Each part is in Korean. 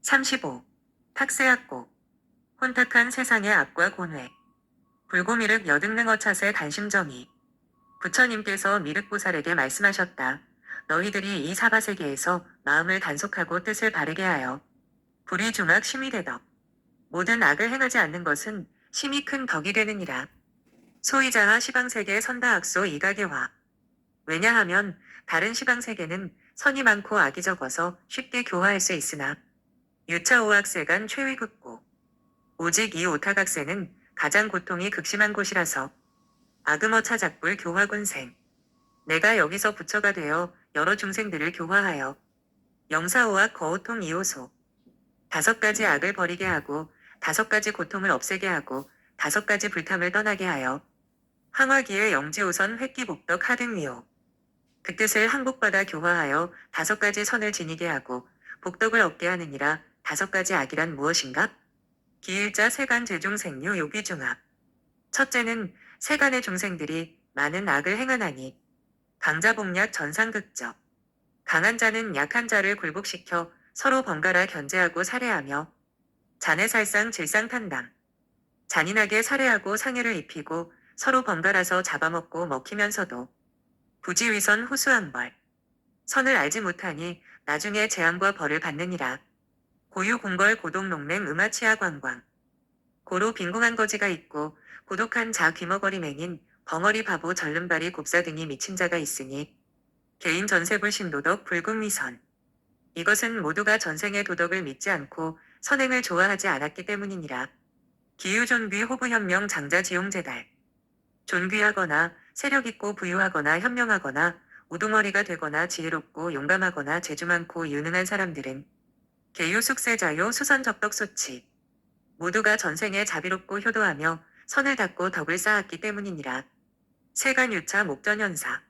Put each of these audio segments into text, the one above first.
35. 탁세악곡. 혼탁한 세상의 악과 곤회. 불고미륵 여등능 어차세 간심정이. 부처님께서 미륵보살에게 말씀하셨다. 너희들이 이 사바세계에서 마음을 단속하고 뜻을 바르게 하여 불의중악 심이 되덕. 모든 악을 행하지 않는 것은 심히 큰 덕이 되느니라. 소이자하 시방세계 선다악소 이가계화. 왜냐하면 다른 시방세계는 선이 많고 악이 적어서 쉽게 교화할 수 있으나 유차오악세간 최위급고 오직 이 오타각세는 가장 고통이 극심한 곳이라서 아금어차 작불 교화군생. 내가 여기서 부처가 되어 여러 중생들을 교화하여 영사오악 거호통 이호소. 5가지 악을 버리게 하고 5가지 고통을 없애게 하고 5가지 불탐을 떠나게 하여 항화기의 영지오선 획기복덕 하등위호. 그 뜻을 항복받아 교화하여 5가지 선을 지니게 하고 복덕을 얻게 하느니라. 5가지 악이란 무엇인가? 기일자 세간 제중생류 요기중악. 첫째는 세간의 중생들이 많은 악을 행하나니 강자복약 전상극적. 강한 자는 약한 자를 굴복시켜 서로 번갈아 견제하고 살해하며 잔해살상 질상탄담. 잔인하게 살해하고 상해를 입히고 서로 번갈아서 잡아먹고 먹히면서도 부지위선 후수함벌. 선을 알지 못하니 나중에 재앙과 벌을 받느니라. 고유공걸 고독농맹 음아치하광광. 고로 빈궁한 거지가 있고 고독한 자 귀머거리맹인 벙어리 바보 절름발이 곱사 등이 미친 자가 있으니 개인 전세불 신도덕 불궁위선. 이것은 모두가 전생의 도덕을 믿지 않고 선행을 좋아하지 않았기 때문이니라. 기유존귀 호부현명 장자지용제달. 존귀하거나 세력있고 부유하거나 현명하거나 우두머리가 되거나 지혜롭고 용감하거나 재주 많고 유능한 사람들은 계유숙세자요 수선적덕소치. 모두가 전생에 자비롭고 효도하며 선을 닦고 덕을 쌓았기 때문이니라. 세간유차 목전현사.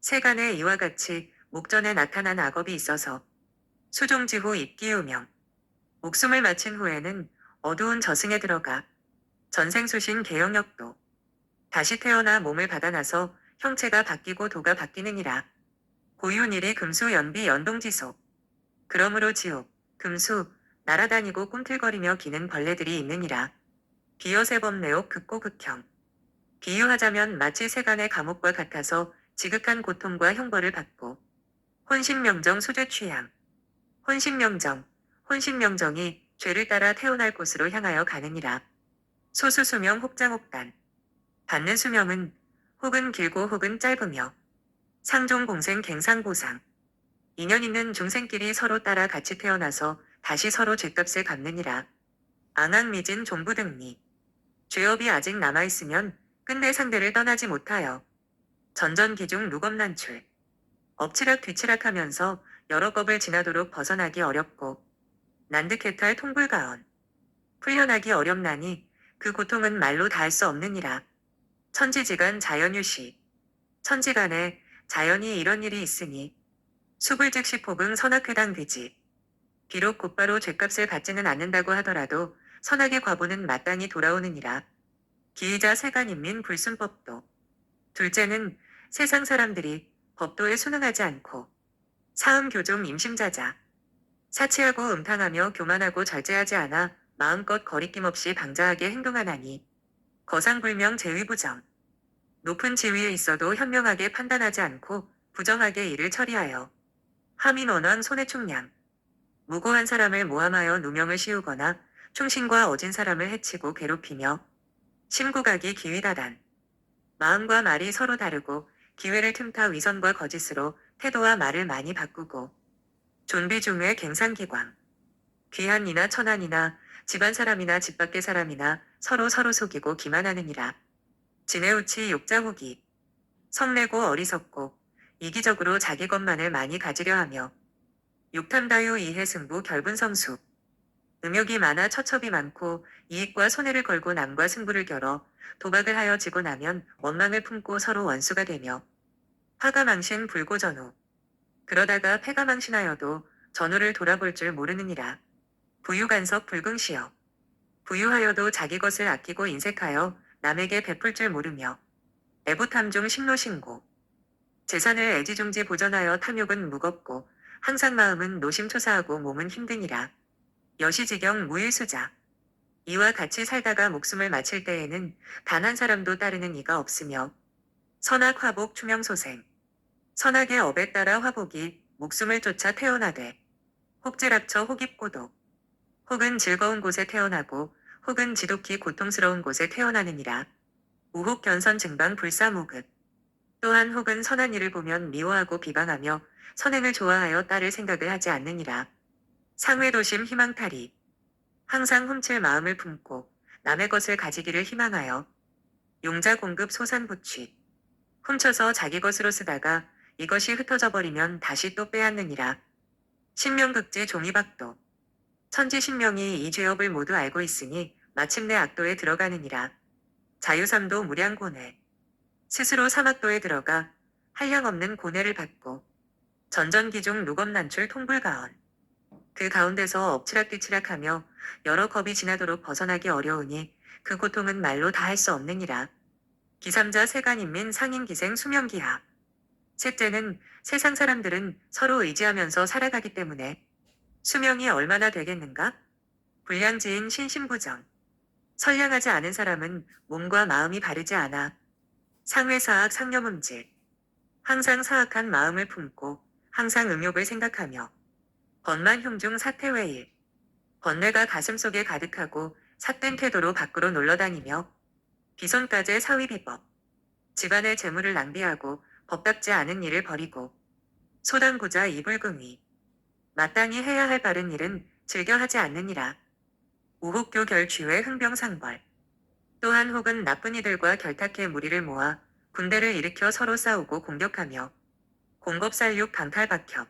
세간에 이와 같이 목전에 나타난 악업이 있어서 수종지후 입기유명. 목숨을 마친 후에는 어두운 저승에 들어가 전생수신 개영역도 다시 태어나 몸을 받아나서 형체가 바뀌고 도가 바뀌느니라. 고유일이 금수 연비 연동지속. 그러므로 지옥, 금수, 날아다니고 꿈틀거리며 기는 벌레들이 있느니라. 비여세범내옥 극고극형. 비유하자면 마치 세간의 감옥과 같아서 지극한 고통과 형벌을 받고 혼신명정 수죄 취향. 혼신명정, 혼신명정이 죄를 따라 태어날 곳으로 향하여 가느니라. 소수수명 혹장혹단. 받는 수명은 혹은 길고 혹은 짧으며 상종공생 갱상보상. 인연 있는 중생끼리 서로 따라 같이 태어나서 다시 서로 죗값을 갚느니라. 앙앙미진 종부등리. 죄업이 아직 남아있으면 끝내 상대를 떠나지 못하여 전전기중 누검난출. 엎치락 뒤치락하면서 여러 겁을 지나도록 벗어나기 어렵고 난득해탈 통불가언. 풀려나기 어렵나니 그 고통은 말로 다할 수 없느니라. 천지지간 자연유시. 천지간에 자연이 이런 일이 있으니 수불즉시 폭응 선악회당 되지. 비록 곧바로 죗값을 받지는 않는다고 하더라도 선악의 과보는 마땅히 돌아오느니라. 기이자 세간인민 불순법도. 둘째는 세상 사람들이 법도에 순응하지 않고 사음교종 임심자자. 사치하고 음탕하며 교만하고 절제하지 않아 마음껏 거리낌 없이 방자하게 행동하나니 거상불명 제위부정. 높은 지위에 있어도 현명하게 판단하지 않고 부정하게 일을 처리하여 하민원원 손해충량. 무고한 사람을 모함하여 누명을 씌우거나 충신과 어진 사람을 해치고 괴롭히며 심구각이 기위다단. 마음과 말이 서로 다르고 기회를 틈타 위선과 거짓으로 태도와 말을 많이 바꾸고 존비중의 갱상기광. 귀한 이나 천한이나 집안 사람이나 집 밖의 사람이나 서로 속이고 기만하느니라. 지네우치 욕자호기. 성내고 어리석고 이기적으로 자기 것만을 많이 가지려 하며 육탐다유 이해승부 결분성수. 음욕이 많아 처첩이 많고 이익과 손해를 걸고 남과 승부를 겨뤄 도박을 하여 지고 나면 원망을 품고 서로 원수가 되며 화가망신 불고전후. 그러다가 패가망신하여도 전후를 돌아볼 줄 모르느니라. 부유간섭 불긍시여. 부유하여도 자기 것을 아끼고 인색하여 남에게 베풀 줄 모르며 애부탐중 신노신고. 재산을 애지중지 보전하여 탐욕은 무겁고 항상 마음은 노심초사하고 몸은 힘드니라. 여시지경 무일수자. 이와 같이 살다가 목숨을 마칠 때에는 단 한 사람도 따르는 이가 없으며 선악 화복 추명소생. 선악의 업에 따라 화복이 목숨을 쫓아 태어나되 혹질합쳐 혹입고독. 혹은 즐거운 곳에 태어나고 혹은 지독히 고통스러운 곳에 태어나느니라. 우혹견선 증방 불사모극. 또한 혹은 선한 일을 보면 미워하고 비방하며 선행을 좋아하여 따를 생각을 하지 않느니라. 상회도심 희망탈이. 항상 훔칠 마음을 품고 남의 것을 가지기를 희망하여 용자 공급 소산부취. 훔쳐서 자기 것으로 쓰다가 이것이 흩어져 버리면 다시 또 빼앗느니라. 신명극지 종이박도. 천지신명이 이 죄업을 모두 알고 있으니 마침내 악도에 들어가느니라. 자유삼도 무량고뇌. 스스로 사막도에 들어가 한량없는 고뇌를 받고 전전기종 누검난출 통불가언. 그 가운데서 엎치락뒤치락하며 여러 겁이 지나도록 벗어나기 어려우니 그 고통은 말로 다 할 수 없느니라. 기삼자 세간인민 상인기생 수명기하. 셋째는 세상 사람들은 서로 의지하면서 살아가기 때문에 수명이 얼마나 되겠는가? 불량지인 신신부정. 선량하지 않은 사람은 몸과 마음이 바르지 않아 상회사악 상념음질. 항상 사악한 마음을 품고 항상 음욕을 생각하며 번만흉중 사태외일. 번뇌가 가슴속에 가득하고 삿된 태도로 밖으로 놀러다니며 비손가제 사위비법. 집안의 재물을 낭비하고 법답지 않은 일을 벌이고 소당고자 이불궁이. 마땅히 해야 할 바른 일은 즐겨 하지 않느니라. 우혹교 결취회 흥병상벌. 또한 혹은 나쁜 이들과 결탁해 무리를 모아 군대를 일으켜 서로 싸우고 공격하며 공겁살육 강탈박협.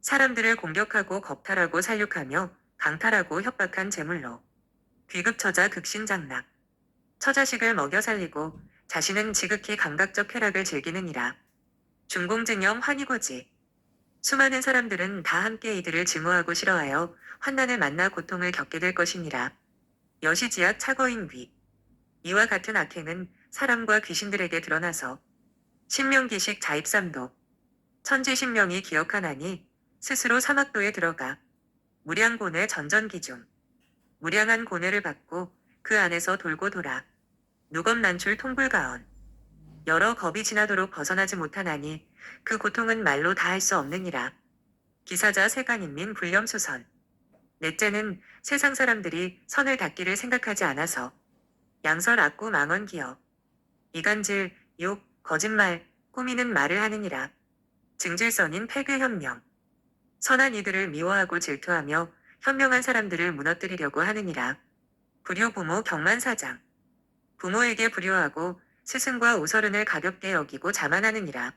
사람들을 공격하고 겁탈하고 살육하며 강탈하고 협박한 제물로 귀급처자 극신장락. 처자식을 먹여 살리고 자신은 지극히 감각적 쾌락을 즐기느니라. 중공증염 환희고지. 수많은 사람들은 다 함께 이들을 증오하고 싫어하여 환난을 만나 고통을 겪게 될 것이니라. 여시지약 차거인귀. 이와 같은 악행은 사람과 귀신들에게 드러나서 신명기식 자입삼도. 천지신명이 기억하나니 스스로 사막도에 들어가 무량고뇌 전전기중. 무량한 고뇌를 받고 그 안에서 돌고 돌아 누검난출 통불가언. 여러 겁이 지나도록 벗어나지 못하나니 그 고통은 말로 다 할 수 없느니라. 기사자 세간인민 불념수선. 넷째는 세상 사람들이 선을 닦기를 생각하지 않아서 양설 악구 망언기여. 이간질, 욕, 거짓말, 꾸미는 말을 하느니라. 증질선인 폐괴현명. 선한 이들을 미워하고 질투하며 현명한 사람들을 무너뜨리려고 하느니라. 불효부모 경만사장. 부모에게 불효하고 스승과 우서른을 가볍게 여기고 자만하느니라.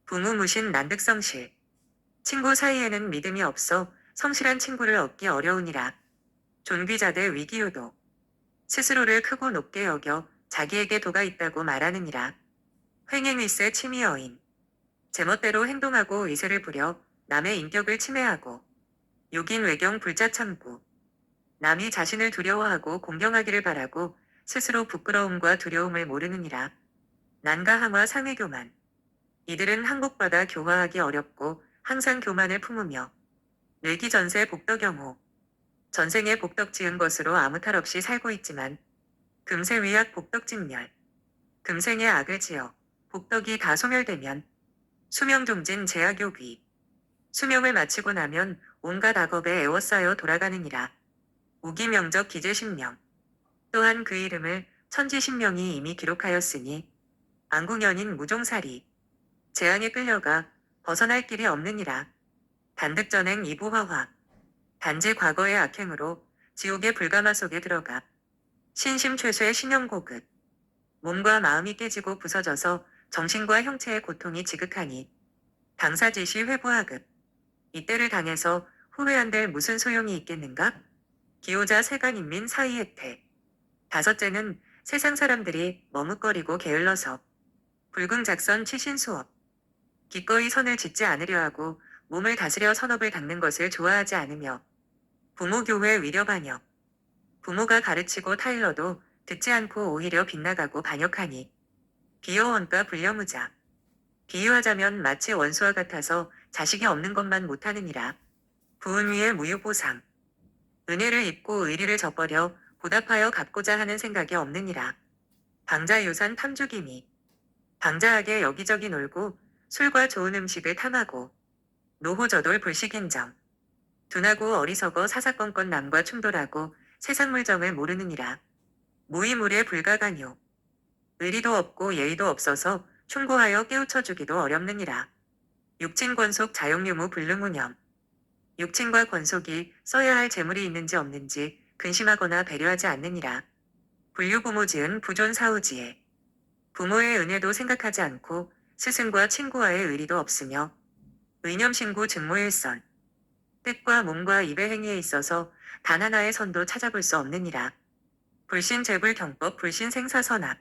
부무무신 난득성실. 친구 사이에는 믿음이 없어 성실한 친구를 얻기 어려우니라. 존귀자대 위기요도. 스스로를 크고 높게 여겨 자기에게 도가 있다고 말하느니라. 횡행위세 침이여인. 제멋대로 행동하고 의세를 부려 남의 인격을 침해하고 욕인 외경 불자참고. 남이 자신을 두려워하고 공경하기를 바라고 스스로 부끄러움과 두려움을 모르느니라. 난가항화 상회교만. 이들은 항복받아 교화하기 어렵고 항상 교만을 품으며 뇌기전세 복덕영호. 전생에 복덕 지은 것으로 아무 탈 없이 살고 있지만 금세 위약 복덕진멸. 금생에 악을 지어 복덕이 다 소멸되면 수명종진 제약요귀. 수명을 마치고 나면 온갖 악업에 애워싸여 돌아가느니라. 우기명적 기재신명. 또한 그 이름을 천지신명이 이미 기록하였으니 안궁연인 무종살이. 재앙에 끌려가 벗어날 길이 없느니라. 단득전행 이부화화. 단지 과거의 악행으로 지옥의 불가마 속에 들어가 신심최쇠의 신형고급. 몸과 마음이 깨지고 부서져서 정신과 형체의 고통이 지극하니 당사지시 회부하급. 이때를 당해서 후회한들 무슨 소용이 있겠는가? 기호자 세간인민 사이혜태. 다섯째는 세상 사람들이 머뭇거리고 게을러서 불궁작선 치신수업. 기꺼이 선을 짓지 않으려 하고 몸을 다스려 선업을 닦는 것을 좋아하지 않으며 부모교회 위려반역. 부모가 가르치고 타일러도 듣지 않고 오히려 빗나가고 반역하니 비여원가 불려무자. 비유하자면 마치 원수와 같아서 자식이 없는 것만 못하느니라. 부은 위에 무유보상. 은혜를 입고 의리를 저버려 보답하여 갚고자 하는 생각이 없느니라. 방자유산 탐주기미. 방자하게 여기저기 놀고 술과 좋은 음식을 탐하고 노호저돌 불식인정. 둔하고 어리석어 사사건건 남과 충돌하고 세상 물정을 모르느니라. 무이물에 불가간요. 의리도 없고 예의도 없어서 충고하여 깨우쳐 주기도 어렵느니라. 육친권속 자용유무 불능우념. 육친과 권속이 써야 할 재물이 있는지 없는지 근심하거나 배려하지 않느니라. 불유부모 지은 부존사후지에. 부모의 은혜도 생각하지 않고 스승과 친구와의 의리도 없으며 의념신구 증모일선. 뜻과 몸과 입의 행위에 있어서 단 하나의 선도 찾아볼 수 없느니라. 불신재불경법 불신생사선악.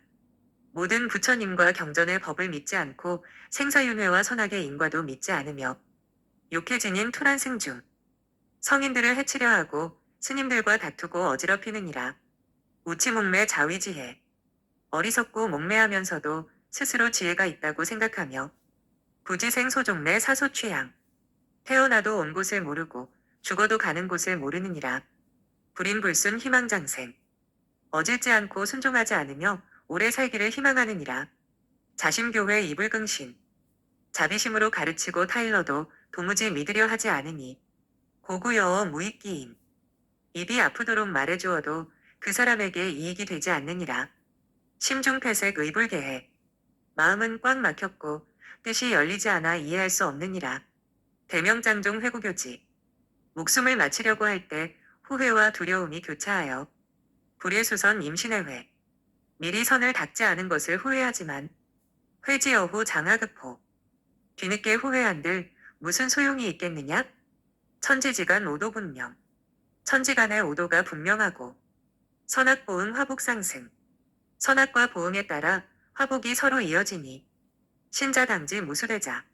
모든 부처님과 경전의 법을 믿지 않고 생사윤회와 선악의 인과도 믿지 않으며 욕해지닌 투란승중. 성인들을 해치려 하고 스님들과 다투고 어지럽히느니라. 우치몽매 자위지혜. 어리석고 목매하면서도 스스로 지혜가 있다고 생각하며 부지생소종내 사소취향. 태어나도 온 곳을 모르고 죽어도 가는 곳을 모르느니라. 불인불순 희망장생. 어질지 않고 순종하지 않으며 오래 살기를 희망하느니라. 자심교회 이불긍신. 자비심으로 가르치고 타일러도 도무지 믿으려 하지 않으니 고구여어 무익기임. 입이 아프도록 말해주어도 그 사람에게 이익이 되지 않느니라. 심중패색 의불개해. 마음은 꽉 막혔고 뜻이 열리지 않아 이해할 수 없느니라. 대명장종 회구교지. 목숨을 마치려고 할 때 후회와 두려움이 교차하여 불의수선 임신의 회. 미리 선을 닦지 않은 것을 후회하지만 회지여후 장하급호. 뒤늦게 후회한들 무슨 소용이 있겠느냐? 천지지간 오도분명. 천지간의 오도가 분명하고 선악보응 화복상승. 선악과 보응에 따라 화복이 서로 이어지니 신자당지 무수대자.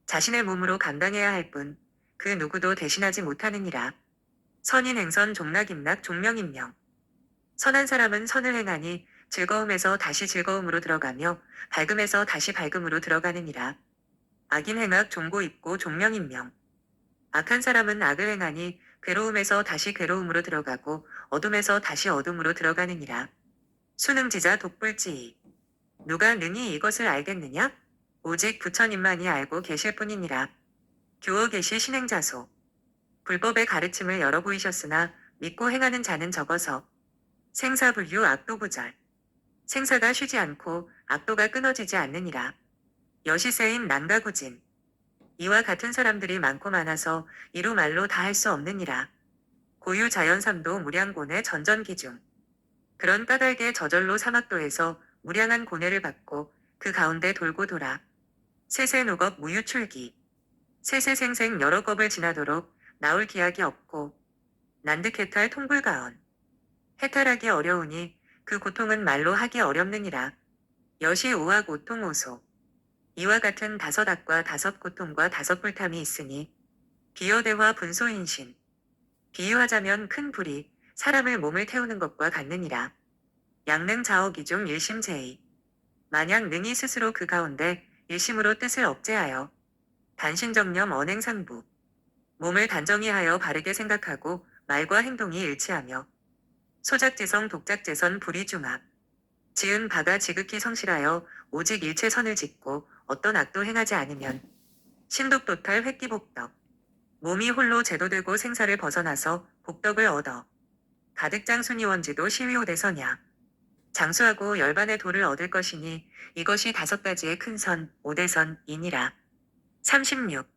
자신의 몸으로 감당해야 할 뿐 그 누구도 대신하지 못하느니라. 선인행선 종락임락 종명임명. 선한 사람은 선을 행하니 즐거움에서 다시 즐거움으로 들어가며 밝음에서 다시 밝음으로 들어가느니라. 악인행악 종고입고 종명임명. 악한 사람은 악을 행하니 괴로움에서 다시 괴로움으로 들어가고 어둠에서 다시 어둠으로 들어가느니라. 수능지자 독불지이. 누가 능히 이것을 알겠느냐? 오직 부처님만이 알고 계실 뿐이니라. 교어 계시 신행자소. 불법의 가르침을 열어 보이셨으나 믿고 행하는 자는 적어서 생사불유 악도부절. 생사가 쉬지 않고 악도가 끊어지지 않느니라. 여시세인 난가구진. 이와 같은 사람들이 많고 많아서 이루 말로 다 할 수 없느니라. 고유 자연삼도 무량곤의 전전기중. 그런 까닭에 저절로 사막도에서 무량한 고뇌를 받고 그 가운데 돌고 돌아 세세누겁 무유출기. 세세생생 여러 겁을 지나도록 나올 기약이 없고 난득해탈 통불가언. 해탈하기 어려우니 그 고통은 말로 하기 어렵느니라. 여시 오악 오통오소. 이와 같은 다섯 악과 다섯 고통과 다섯 불탐이 있으니 비여대화 분소인신. 비유하자면 큰 불이 사람을 몸을 태우는 것과 같느니라. 양능자억이중 일심제의. 만약 능히 스스로 그 가운데 일심으로 뜻을 억제하여 단신정념 언행상부. 몸을 단정히 하여 바르게 생각하고 말과 행동이 일치하며 소작지성 독작재선 불이중합. 지은 바가 지극히 성실하여 오직 일체선을 짓고 어떤 악도 행하지 않으면 신독도탈 획기복덕. 몸이 홀로 제도되고 생사를 벗어나서 복덕을 얻어 가득장순이원지도 시위오대서냐. 장수하고 열반의 도를 얻을 것이니 이것이 다섯 가지의 큰 선, 오대선이니라. 36.